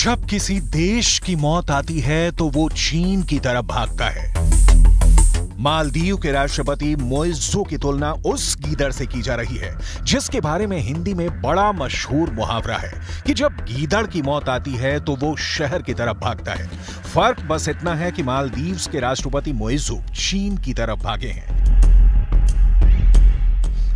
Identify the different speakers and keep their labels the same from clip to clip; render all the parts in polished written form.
Speaker 1: जब किसी देश की मौत आती है तो वो चीन की तरफ भागता है। मालदीव के राष्ट्रपति मोइज़ू की तुलना उस गीदड़ से की जा रही है जिसके बारे में हिंदी में बड़ा मशहूर मुहावरा है कि जब गीदड़ की मौत आती है तो वो शहर की तरफ भागता है। फर्क बस इतना है कि मालदीव के राष्ट्रपति मोइज़ू चीन की तरफ भागे हैं।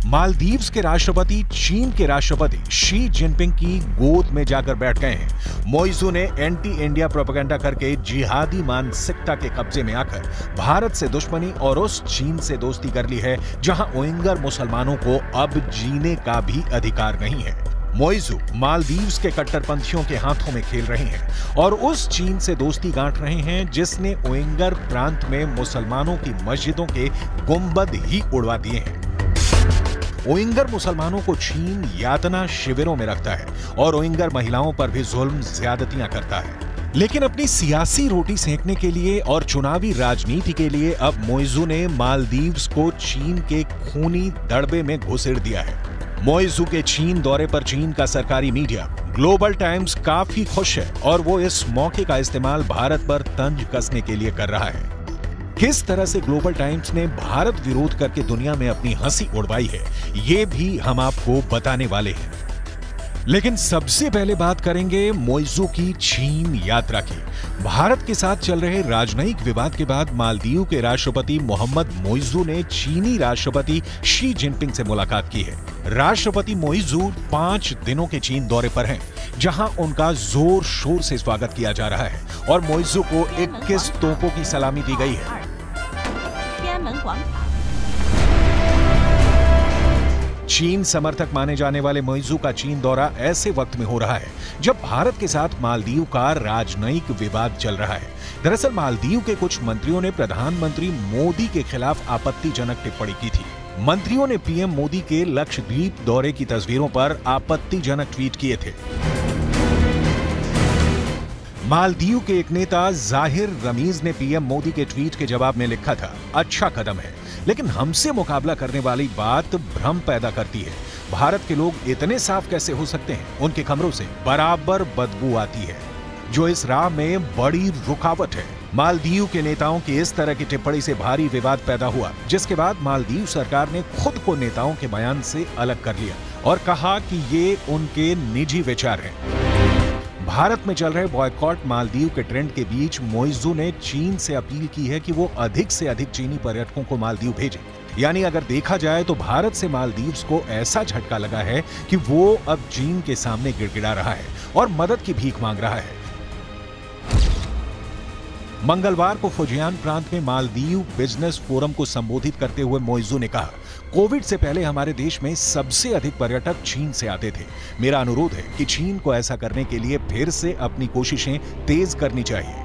Speaker 1: मालदीव के राष्ट्रपति चीन के राष्ट्रपति शी जिनपिंग की गोद में जाकर बैठ गए हैं। मोइज़ू ने एंटी इंडिया प्रोपेगेंडा करके जिहादी मानसिकता के कब्जे में आकर भारत से दुश्मनी और उस चीन से दोस्ती कर ली है जहां उइगर मुसलमानों को अब जीने का भी अधिकार नहीं है। मोइज़ू मालदीव के कट्टरपंथियों के हाथों में खेल रहे हैं और उस चीन से दोस्ती गांठ रहे हैं जिसने उइगर प्रांत में मुसलमानों की मस्जिदों के गुंबद ही उड़वा दिए हैं। उइगर मुसलमानों को चीन यातना शिविरों में रखता है और उइगर महिलाओं पर भी जुल्म ज्यादतियां करता है। लेकिन अपनी सियासी रोटी सेकने के लिए और चुनावी राजनीति के लिए अब मोइज़ू ने मालदीव को चीन के खूनी दड़बे में घुसेड़ दिया है। मोइज़ू के चीन दौरे पर चीन का सरकारी मीडिया ग्लोबल टाइम्स काफी खुश है और वो इस मौके का इस्तेमाल भारत पर तंज कसने के लिए कर रहा है। किस तरह से ग्लोबल टाइम्स ने भारत विरोध करके दुनिया में अपनी हंसी उड़वाई है, ये भी हम आपको बताने वाले हैं। लेकिन सबसे पहले बात करेंगे मोइज़ू की चीन यात्रा की। भारत के साथ चल रहे राजनयिक विवाद के बाद मालदीव के राष्ट्रपति मोहम्मद मोइज़ू ने चीनी राष्ट्रपति शी जिनपिंग से मुलाकात की है। राष्ट्रपति मोइज़ू 5 दिनों के चीन दौरे पर हैं, जहां उनका जोर शोर से स्वागत किया जा रहा है और मोइज़ू को 21 तोपों की सलामी दी गई है। चीन समर्थक माने जाने वाले मोइज़ू का चीन दौरा ऐसे वक्त में हो रहा है जब भारत के साथ मालदीव का राजनयिक विवाद चल रहा है। दरअसल मालदीव के कुछ मंत्रियों ने प्रधानमंत्री मोदी के खिलाफ आपत्तिजनक टिप्पणी की थी। मंत्रियों ने पीएम मोदी के लक्षद्वीप दौरे की तस्वीरों पर आपत्तिजनक ट्वीट किए थे। मालदीव के एक नेता जाहिर रमीज ने पीएम मोदी के ट्वीट के जवाब में लिखा था, अच्छा कदम है, लेकिन हमसे मुकाबला करने वाली बात भ्रम पैदा करती है। भारत के लोग इतने साफ कैसे हो सकते हैं? उनके कमरों से बराबर बदबू आती है, जो इस राह में बड़ी रुकावट है। मालदीव के नेताओं की इस तरह की टिप्पणी से भारी विवाद पैदा हुआ, जिसके बाद मालदीव सरकार ने खुद को नेताओं के बयान से अलग कर लिया और कहा कि ये उनके निजी विचार हैं। भारत में चल रहे बॉयकॉट मालदीव के ट्रेंड के बीच मोइज़ू ने चीन से अपील की है कि वो अधिक से अधिक चीनी पर्यटकों को मालदीव भेजें। यानी अगर देखा जाए तो भारत से मालदीव को ऐसा झटका लगा है कि वो अब चीन के सामने गिड़गिड़ा रहा है और मदद की भीख मांग रहा है। मंगलवार को फुजियान प्रांत में मालदीव बिजनेस फोरम को संबोधित करते हुए मोइज़ू ने कहा, कोविड से पहले हमारे देश में सबसे अधिक पर्यटक चीन से आते थे। मेरा अनुरोध है कि चीन को ऐसा करने के लिए फिर से अपनी कोशिशें तेज करनी चाहिए।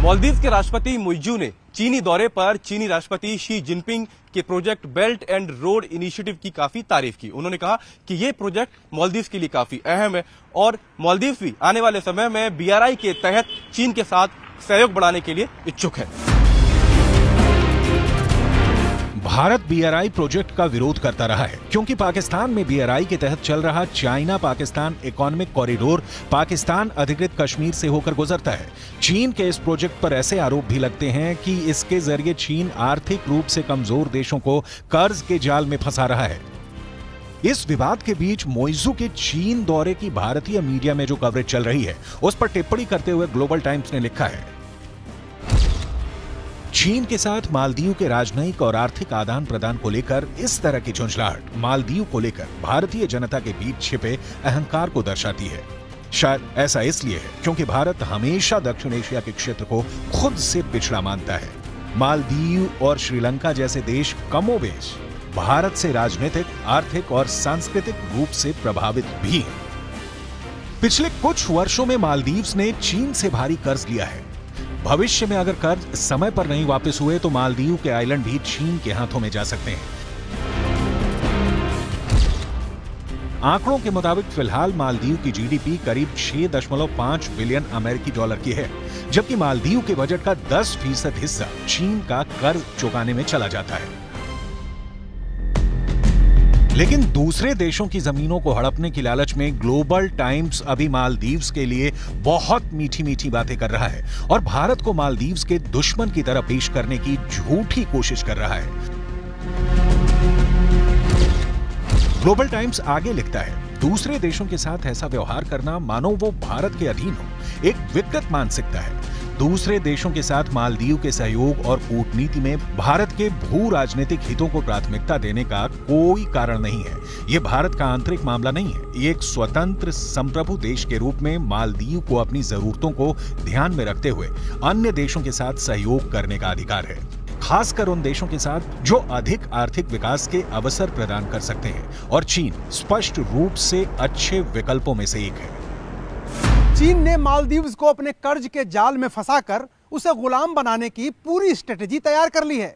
Speaker 2: मालदीव के राष्ट्रपति मोइज़ू ने चीनी दौरे पर चीनी राष्ट्रपति शी जिनपिंग के project belt and road initiative की काफी तारीफ की। उन्होंने कहा कि ये प्रोजेक्ट मालदीव के लिए काफी अहम है और मालदीव भी आने वाले समय में BRI के तहत चीन के साथ सहयोग बढ़ाने के लिए इच्छुक है।
Speaker 1: भारत BRI प्रोजेक्ट का विरोध करता रहा है क्योंकि पाकिस्तान में BRI के तहत चल रहा China Pakistan economic corridor Pakistan अधिकृत कश्मीर से होकर गुजरता है। चीन के इस प्रोजेक्ट पर ऐसे आरोप भी लगते हैं कि इसके जरिए चीन आर्थिक रूप से कमजोर देशों को कर्ज के जाल में फंसा रहा है। इस विवाद के बीच मोइज़ू के चीन दौरे की भारतीय मीडिया में जो कवरेज चल रही है, उस पर टिप्पणी करते हुए ग्लोबल टाइम्स ने लिखा है, चीन के साथ मालदीव के राजनयिक और आर्थिक आदान प्रदान को लेकर इस तरह की झुंझलाहट मालदीव को लेकर भारतीय जनता के बीच छिपे अहंकार को दर्शाती है। शायद ऐसा इसलिए है क्योंकि भारत हमेशा दक्षिण एशिया के क्षेत्र को खुद से पिछड़ा मानता है। मालदीव और श्रीलंका जैसे देश कमोबेश भारत से राजनीतिक, आर्थिक और सांस्कृतिक रूप से प्रभावित भी हैं। पिछले कुछ वर्षों में मालदीव ने चीन से भारी कर्ज लिया है। भविष्य में अगर कर्ज समय पर नहीं वापस हुए तो मालदीव के आइलैंड भी चीन के हाथों में जा सकते हैं। आंकड़ों के मुताबिक फिलहाल मालदीव की GDP करीब 6.5 बिलियन अमेरिकी डॉलर की है, जबकि मालदीव के बजट का 10% हिस्सा चीन का कर्ज चुकाने में चला जाता है। लेकिन दूसरे देशों की जमीनों को हड़पने की लालच में ग्लोबल टाइम्स अभी मालदीव्स के लिए बहुत मीठी मीठी बातें कर रहा है और भारत को मालदीव्स के दुश्मन की तरह पेश करने की झूठी कोशिश कर रहा है। ग्लोबल टाइम्स आगे लिखता है, दूसरे देशों के साथ ऐसा व्यवहार करना मानो वो भारत के अधीन हो, एक विकृत मानसिकता है। दूसरे देशों के साथ मालदीव के सहयोग और कूटनीति में भारत के भू राजनीतिक हितों को प्राथमिकता देने का कोई कारण नहीं है। यह भारत का आंतरिक मामला नहीं है। ये एक स्वतंत्र संप्रभु देश के रूप में मालदीव को अपनी जरूरतों को ध्यान में रखते हुए अन्य देशों के साथ सहयोग करने का अधिकार है, खासकर उन देशों के साथ जो अधिक आर्थिक विकास के अवसर प्रदान कर सकते हैं, और चीन स्पष्ट रूप से अच्छे विकल्पों में से एक है।
Speaker 3: चीन ने मालदीव्स को अपने कर्ज के जाल में फंसाकर उसे गुलाम बनाने की पूरी स्ट्रेटेजी तैयार कर ली है।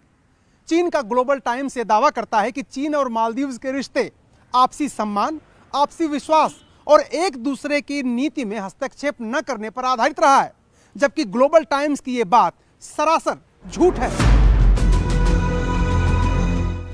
Speaker 3: चीन का ग्लोबल टाइम्स ये दावा करता है कि चीन और मालदीव्स के रिश्ते आपसी सम्मान, आपसी विश्वास और एक दूसरे की नीति में हस्तक्षेप न करने पर आधारित रहा है, जबकि ग्लोबल टाइम्स की यह बात सरासर झूठ है।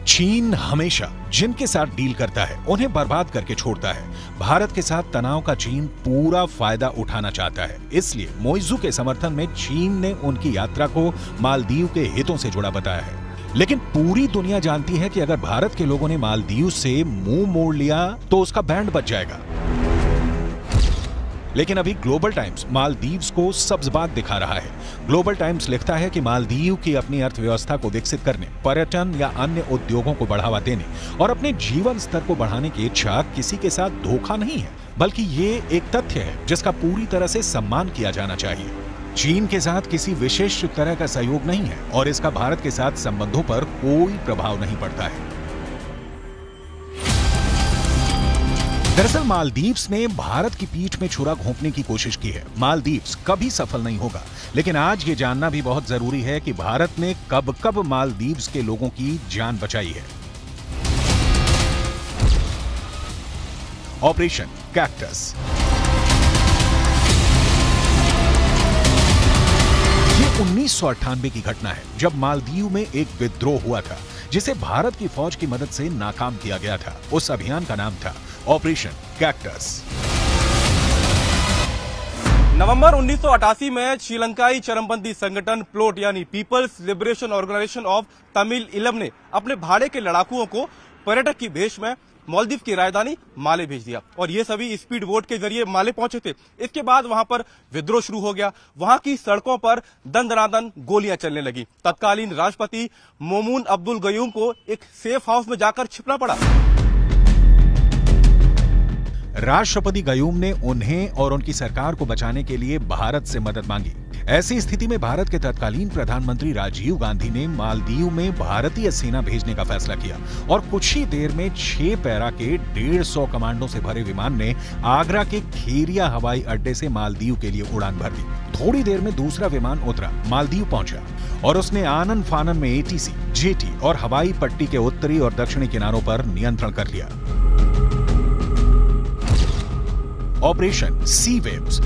Speaker 1: चीन हमेशा जिनके साथ डील करता है उन्हें बर्बाद करके छोड़ता है। भारत के साथ तनाव का चीन पूरा फायदा उठाना चाहता है। इसलिए मोइजू के समर्थन में चीन ने उनकी यात्रा को मालदीव के हितों से जुड़ा बताया है। लेकिन पूरी दुनिया जानती है कि अगर भारत के लोगों ने मालदीव से मुंह मोड़ लिया तो उसका बैंड बच जाएगा। लेकिन अभी ग्लोबल टाइम्स मालदीव्स को सब्ज-बाग दिखा रहा है। ग्लोबल टाइम्स लिखता है कि मालदीव की अपनी अर्थव्यवस्था को विकसित करने, पर्यटन या अन्य उद्योगों को बढ़ावा देने और अपने जीवन स्तर को बढ़ाने की इच्छा किसी के साथ धोखा नहीं है, बल्कि ये एक तथ्य है जिसका पूरी तरह से सम्मान किया जाना चाहिए। चीन के साथ किसी विशिष्ट तरह का सहयोग नहीं है और इसका भारत के साथ संबंधों पर कोई प्रभाव नहीं पड़ता है। दरअसल मालदीव्स ने भारत की पीठ में छुरा घोंपने की कोशिश की है। मालदीव्स कभी सफल नहीं होगा, लेकिन आज ये जानना भी बहुत जरूरी है कि भारत ने कब कब मालदीव्स के लोगों की जान बचाई है। Operation cactus. ये 1998 की घटना है, जब मालदीव में एक विद्रोह हुआ था जिसे भारत की फौज की मदद से नाकाम किया गया था। उस अभियान का नाम था ऑपरेशन कैक्टस।
Speaker 2: नवंबर 1988 में श्रीलंकाई चरमपंथी संगठन प्लोट यानी peoples liberation organisation of Tamil Eelam ने अपने भाड़े के लड़ाकुओं को पर्यटक की भेष में मालदीव की राजधानी माले भेज दिया और ये सभी स्पीड बोट के जरिए माले पहुंचे थे। इसके बाद वहां पर विद्रोह शुरू हो गया। वहां की सड़कों पर दंदनादन गोलियां चलने लगी। तत्कालीन राष्ट्रपति मोमून अब्दुल गयूम को एक सेफ हाउस में जाकर छिपना पड़ा।
Speaker 1: राष्ट्रपति गयूम ने उन्हें और उनकी सरकार को बचाने के लिए भारत से मदद मांगी। ऐसी स्थिति में भारत के तत्कालीन प्रधानमंत्री राजीव गांधी ने मालदीव में भारतीय सेना भेजने का फैसला किया और कुछ ही देर में 6 पैरा के 150 कमांडो से भरे विमान ने आगरा के खेरिया हवाई अड्डे से मालदीव के लिए उड़ान भर दी। थोड़ी देर में दूसरा विमान उतरा, मालदीव पहुंचा और उसने आनन फानन में एटीसी, जेटी और हवाई पट्टी के उत्तरी और दक्षिणी किनारों पर नियंत्रण कर लिया। Operation C waves.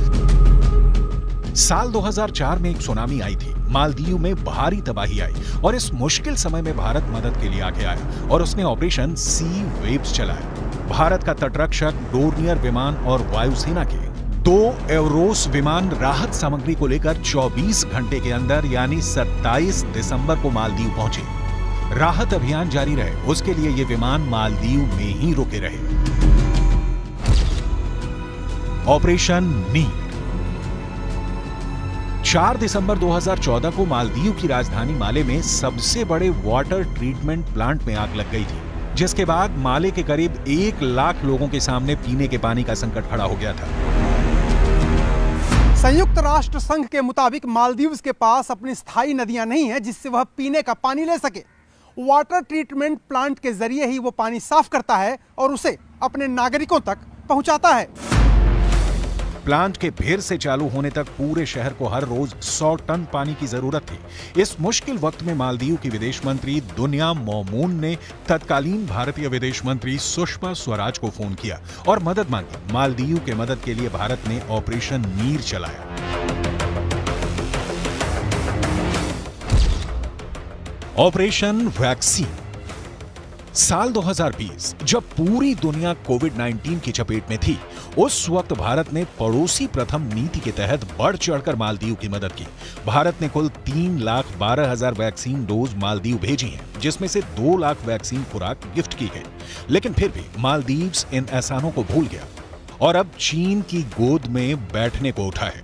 Speaker 1: साल 2004 में एक सुनामी आई थी। मालदीव में भारी तबाही आई और इस मुश्किल समय में भारत मदद के लिए आगे आया और उसने ऑपरेशन सी वेव्स चलाया। भारत का तटरक्षक, डोर्नियर विमान और वायुसेना के 2 एवरोस विमान राहत सामग्री को लेकर 24 घंटे के अंदर यानी 27 दिसंबर को मालदीव पहुंचे। राहत अभियान जारी रहे, उसके लिए ये विमान मालदीव में ही रुके रहे। ऑपरेशन नीर। 4 दिसंबर 2014 को मालदीव की राजधानी माले में सबसे बड़े वाटर ट्रीटमेंट प्लांट में आग लग गई थी, जिसके बाद माले के करीब 1 लाख लोगों के सामने पीने के पानी का संकट खड़ा हो गया था।
Speaker 3: संयुक्त राष्ट्र संघ के मुताबिक मालदीव्स के पास अपनी स्थायी नदियां नहीं है जिससे वह पीने का पानी ले सके। वाटर ट्रीटमेंट प्लांट के जरिए ही वो पानी साफ करता है और उसे अपने नागरिकों तक पहुंचाता है।
Speaker 1: प्लांट के फिर से चालू होने तक पूरे शहर को हर रोज 100 टन पानी की जरूरत थी। इस मुश्किल वक्त में मालदीव की विदेश मंत्री दुनिया मोमून ने तत्कालीन भारतीय विदेश मंत्री सुषमा स्वराज को फोन किया और मदद मांगी। मालदीव के मदद के लिए भारत ने ऑपरेशन नीर चलाया। Operation vaccine. साल 2020 जब पूरी दुनिया कोविड-19 की चपेट में थी, उस वक्त भारत ने पड़ोसी प्रथम नीति के तहत बढ़ चढ़कर मालदीव की मदद की। भारत ने कुल 3,12,000 वैक्सीन डोज मालदीव भेजी हैं, जिसमें से 2 लाख वैक्सीन खुराक गिफ्ट की गई। लेकिन फिर भी मालदीव्स इन एहसानों को भूल गया और अब चीन की गोद में बैठने को उठा है।